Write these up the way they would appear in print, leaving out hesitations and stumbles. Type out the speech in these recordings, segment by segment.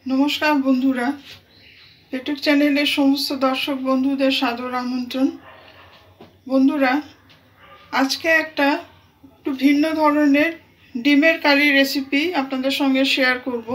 नमस्कार बंधुरा YouTube channel समस्त दर्शक बंधुदेर सादर आमंत्रण। बंधुरा आज के एक भिन्न धरनेर डिमेर कारी रेसिपि आपनादेर संगे शेयर करब।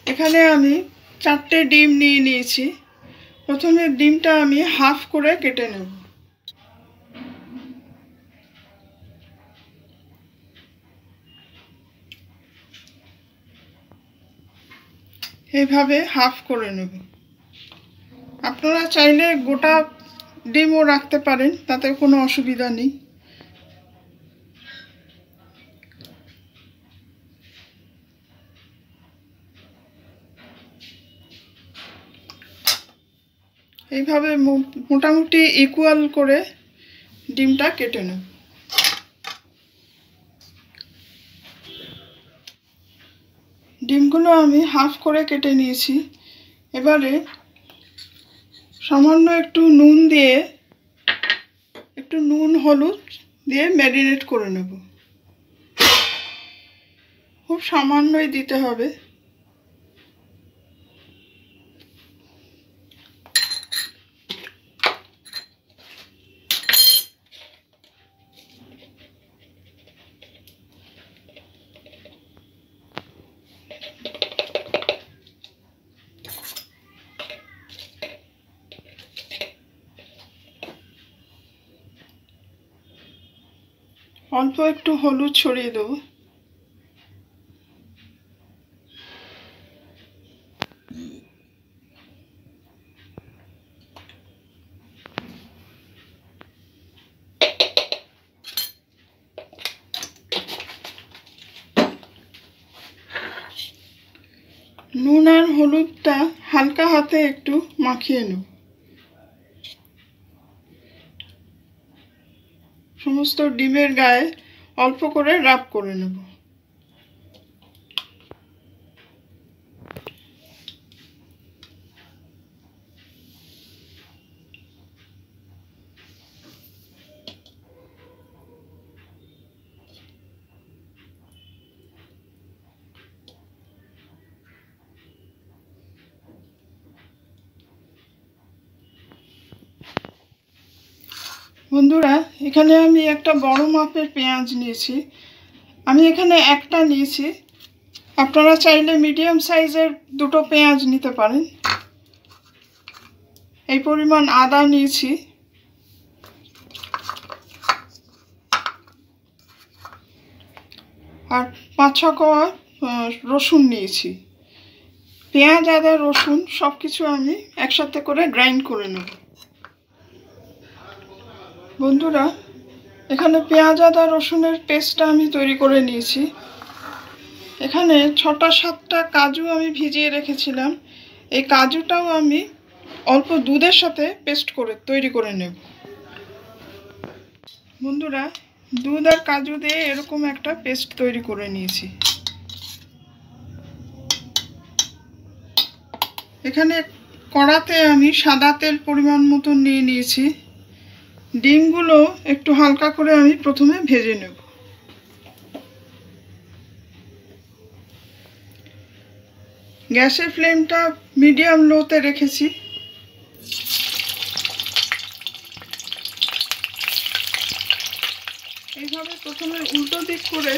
एखाने आमी 4टे डिम निये निয়েছি। प्रथमे डिमटा आमी हाफ करे केटे नेब। এইভাবে হাফ করে নেব। আপনারা চাইলে গোটা ডিমও রাখতে পারেন, তাতে কোনো অসুবিধা নেই। এইভাবে মোটামুটি ইকুয়াল করে ডিমটা কেটে নেব। ডিমগুলো আমি হাফ করে কেটে নিয়েছি। এবারে সামান্য একটু নুন দিয়ে হলুদ দিয়ে ম্যারিনেট করে নেব। খুব সামান্যই দিতে হবে। অল্প একটু হলুদ ছড়িয়ে দেব। নুন আর হলুদটা হালকা হাতে একটু মাখিয়ে নেব। সমস্ত ডিমের গায়ে অল্প করে রাব করে নেব। বন্ধুরা এখানে আমি একটা বড় মাপের পেঁয়াজ নিয়েছি। আমি এখানে একটা নিয়েছি, আপনারা চাইলে মিডিয়াম সাইজের দুটো পেঁয়াজ নিতে পারেন। এই পরিমাণ আদা নিয়েছি, আর 5-6 কোয়া রসুন নিয়েছি। পেঁয়াজ আদা রসুন সব কিছু আমি একসাথে করে গ্রাইন্ড করে নেব। বন্ধুরা এখানে পেঁয়াজ আদা রসুনের পেস্টটা আমি তৈরি করে নিয়েছি। এখানে 6টা-7টা কাজু আমি ভিজিয়ে রেখেছিলাম। এই কাজুটাও আমি অল্প দুধের সাথে পেস্ট করে তৈরি করে নেব। বন্ধুরা দুধ আর কাজু দিয়ে এরকম একটা পেস্ট তৈরি করে নিয়েছি। এখানে কড়াতে আমি সাদা তেল পরিমাণ মতো নিয়ে নিয়েছি। ডিমগুলো একটু হালকা করে আমি প্রথমে ভেজে নেব। গ্যাসের ফ্লেমটা মিডিয়াম লোতে রেখেছি। এইভাবে প্রথমে উল্টো দিক করে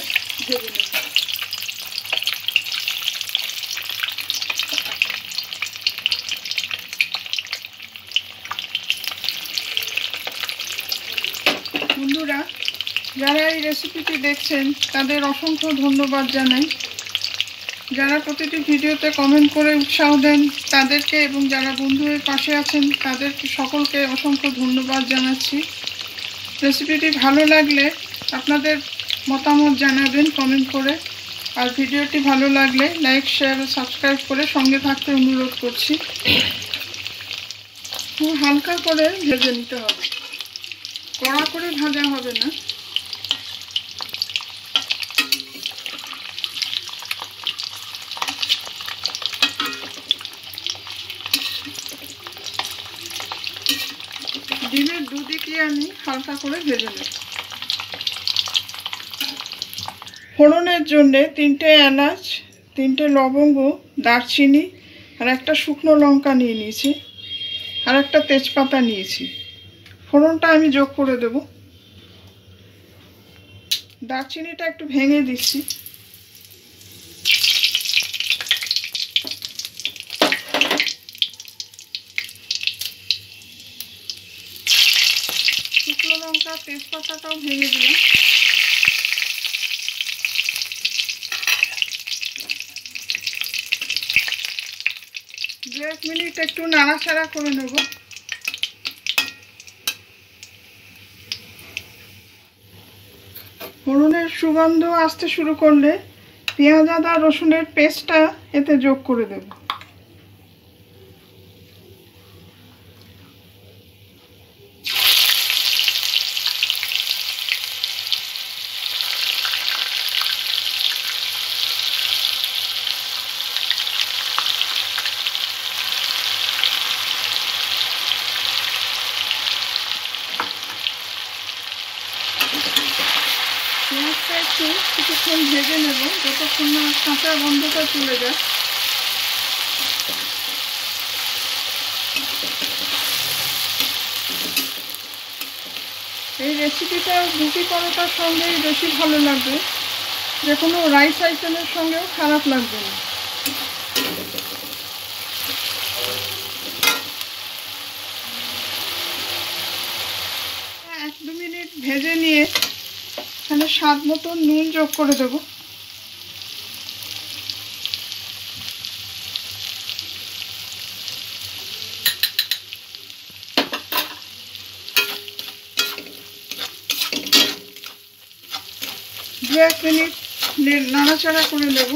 ভেজে নেব। বন্ধুরা যারা এই রেসিপিটি দেখছেন তাদের অসংখ্য ধন্যবাদ জানাই। যারা প্রতিটি ভিডিওতে কমেন্ট করে উৎসাহ দেন তাদেরকে, এবং যারা বন্ধুদের পাশে আছেন তাদেরকে সকলকে অসংখ্য ধন্যবাদ জানাচ্ছি। রেসিপিটি ভালো লাগলে আপনাদের মতামত জানাবেন কমেন্ট করে। আর ভিডিওটি ভালো লাগলে লাইক শেয়ার ও সাবস্ক্রাইব করে সঙ্গে থাকতে অনুরোধ করছি। খুব হালকা করে ভেজে নিতে হবে, কড়া করে ভাজা হবে না। ডিমের দুদিকে আমি হালকা করে ভেজে নেব। ফোড়নের জন্যে 3টে এলাচ, 3টে লবঙ্গ, দারচিনি আর একটা শুকনো লঙ্কা নিয়ে নিয়েছি, আর একটা তেজপাতা নিয়েছি। ফোড়নটা আমি যোগ করে দেব। দারচিনিটা একটু ভেঙে দিচ্ছি। শুকনো লঙ্কা, তেজপাতাটাও ভেঙে দিলাম। দু এক মিনিট একটু নাড়াচাড়া করে নেব। ফোড়নের সুগন্ধ আসতে শুরু করলে পেঁয়াজ আদা রসুনের পেস্টটা এতে যোগ করে দেব। পেঁয়াজটা একটু কিছুক্ষণ ভেজে নেব, যতক্ষণ না কাঁচা গন্ধটা চলে যায়। এই রেসিপিটা রুটি পরোটার সঙ্গেই বেশি ভালো লাগবে, যে কোনো রাইস আইটেমের সঙ্গেও খারাপ লাগবে না। 1-2 মিনিট ভেজে নিয়ে এখানে স্বাদ মতো নুন যোগ করে দেব। দু এক মিনিট নাড়াচাড়া করে নেব।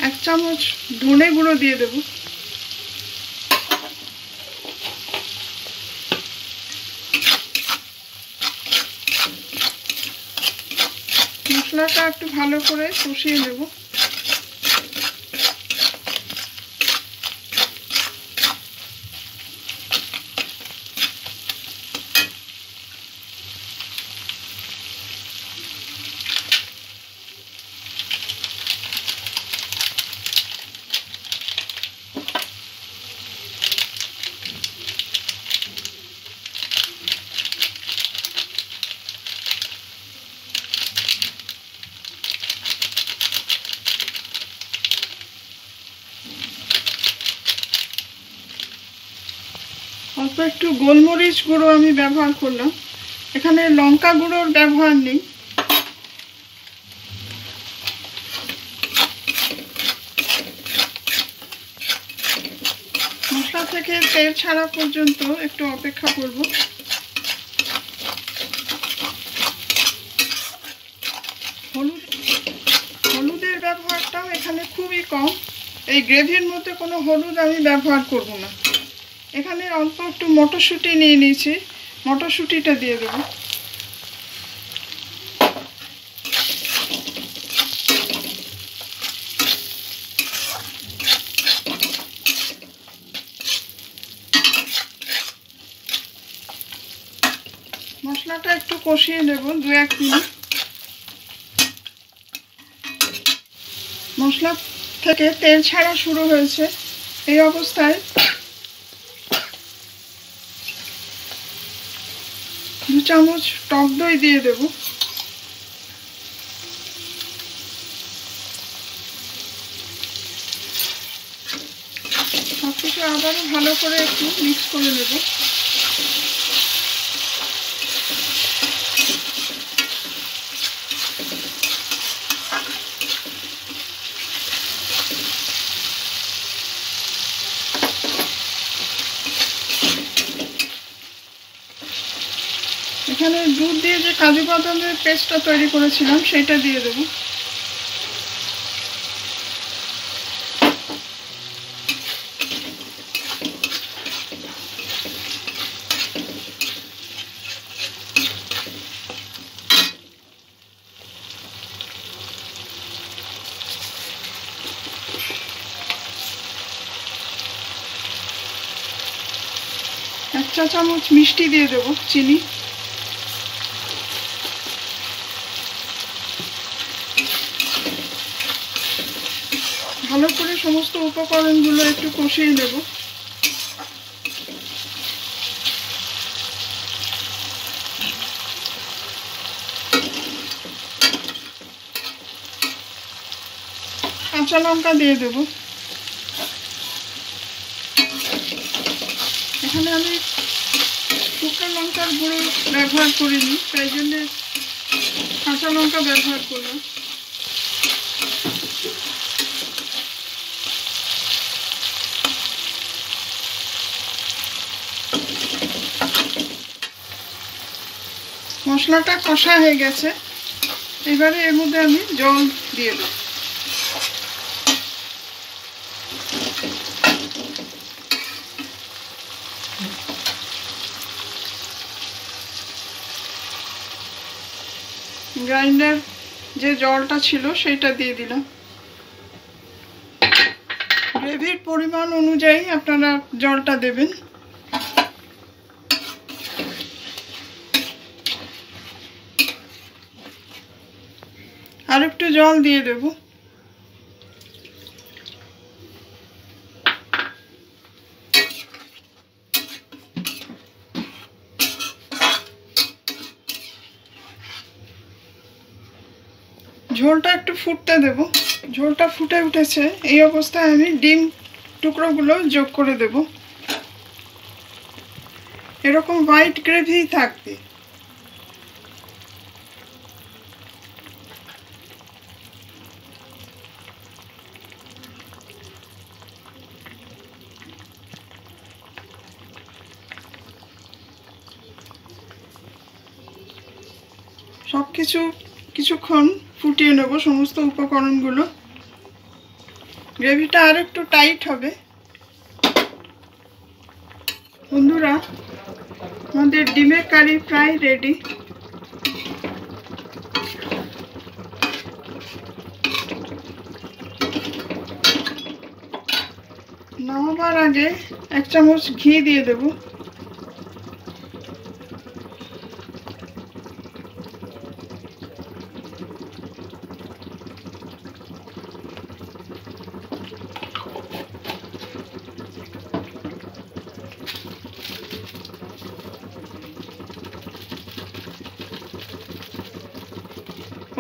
এক চামচ ধনে গুঁড়ো দিয়ে দেব। মশলাটা একটু ভালো করে কষিয়ে নেব। অল্প একটু গোলমরিচ গুঁড়ো আমি ব্যবহার করলাম, এখানে লঙ্কা গুঁড়োর ব্যবহার নেই। মশলা থেকে তেল ছাড়া পর্যন্ত একটু অপেক্ষা করব। হলুদের ব্যবহারটাও এখানে খুবই কম। এই গ্রেভির মধ্যে কোনো হলুদ আমি ব্যবহার করব না। এখানে অল্প একটু মটরশুঁটি নিয়ে নিয়েছি, মটরশুঁটিটা দিয়ে দেব। মশলাটা একটু কষিয়ে নেব 2-1 মিনিট। মশলা থেকে তেল ছাড়া শুরু হয়েছে, এই অবস্থায় 2 চামচ টক দই দিয়ে দেব। সবকিছু আবারও ভালো করে একটু মিক্স করে নেব। এখানে দুধ দিয়ে যে কাজু বাদামের পেস্টটা তৈরি করেছিলাম সেটা দিয়ে দেব। চা চামচ মিষ্টি দিয়ে দেব, চিনি। ভালো করে সমস্ত উপকরণগুলো একটু কষিয়ে নেব। কাঁচা লঙ্কা দিয়ে দেব। এখানে আমি শুকনো লঙ্কার গুঁড়ো ব্যবহার করিনি, তাই জন্যে কাঁচা লঙ্কা ব্যবহার করলাম। মশলাটা কষা হয়ে গেছে, এবারে এর মধ্যে আমি জল দিয়ে দেব। গ্রাইন্ডার যে জলটা ছিল সেটা দিয়ে দিলাম। গ্রেভির পরিমাণ অনুযায়ী আপনারা জলটা দেবেন। আর একটু জল দিয়ে দেব। ঝোলটা একটু ফুটতে দেব। ঝোলটা ফুটে উঠেছে, এই অবস্থায় আমি ডিম টুকরোগুলো যোগ করে দেব। এরকম হোয়াইট গ্রেভি থাকবে। সব কিছুক্ষণ ফুটিয়ে নেব সমস্ত উপকরণগুলো। গ্রেভিটা আর একটু টাইট হবে। বন্ধুরা, আমাদের ডিমের কারি প্রায় রেডি। নামাবার আগে 1 চামচ ঘি দিয়ে দেব।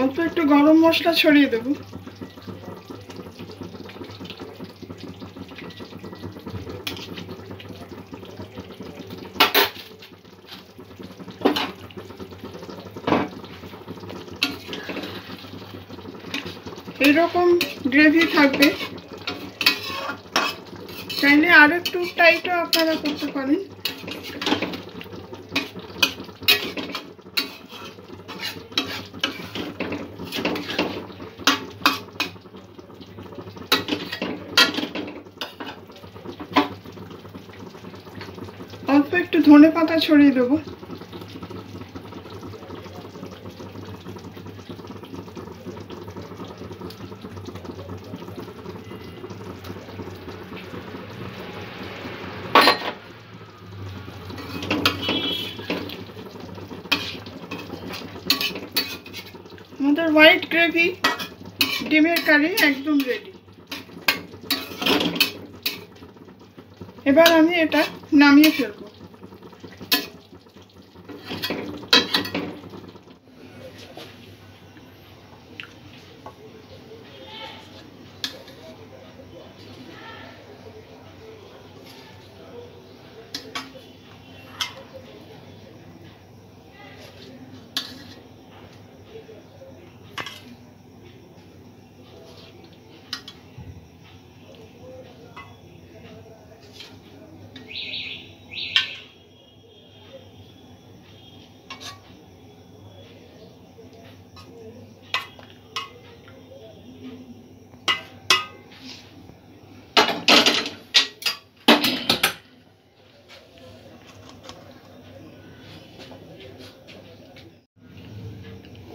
অল্প একটু গরম মশলা ছড়িয়ে দেব। এইরকম গ্রেভি থাকবে। চাইলে আর একটু টাইটও আপনারা করতে পারেন। অল্প একটু ধনেপাতা ছড়িয়ে দেবো। আমাদের হোয়াইট গ্রেভি ডিমের কারি একদম রেডি। এবার আমি এটা নামিয়ে ফেলবো।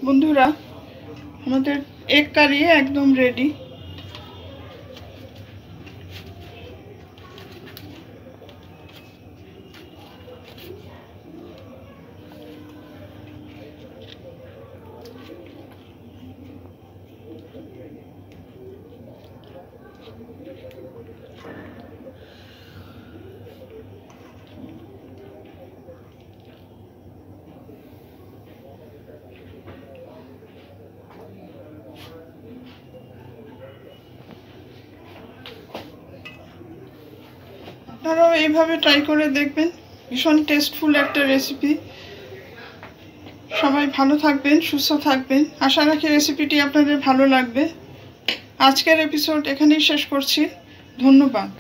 বন্ধুরা, আমাদের এগ কারি একদম রেডি। আপনারাও এইভাবে ট্রাই করে দেখবেন, ভীষণ টেস্টফুল একটা রেসিপি। সবাই ভালো থাকবেন, সুস্থ থাকবেন। আশা রাখি রেসিপিটি আপনাদের ভালো লাগবে। আজকের এপিসোড এখানেই শেষ করছি। ধন্যবাদ।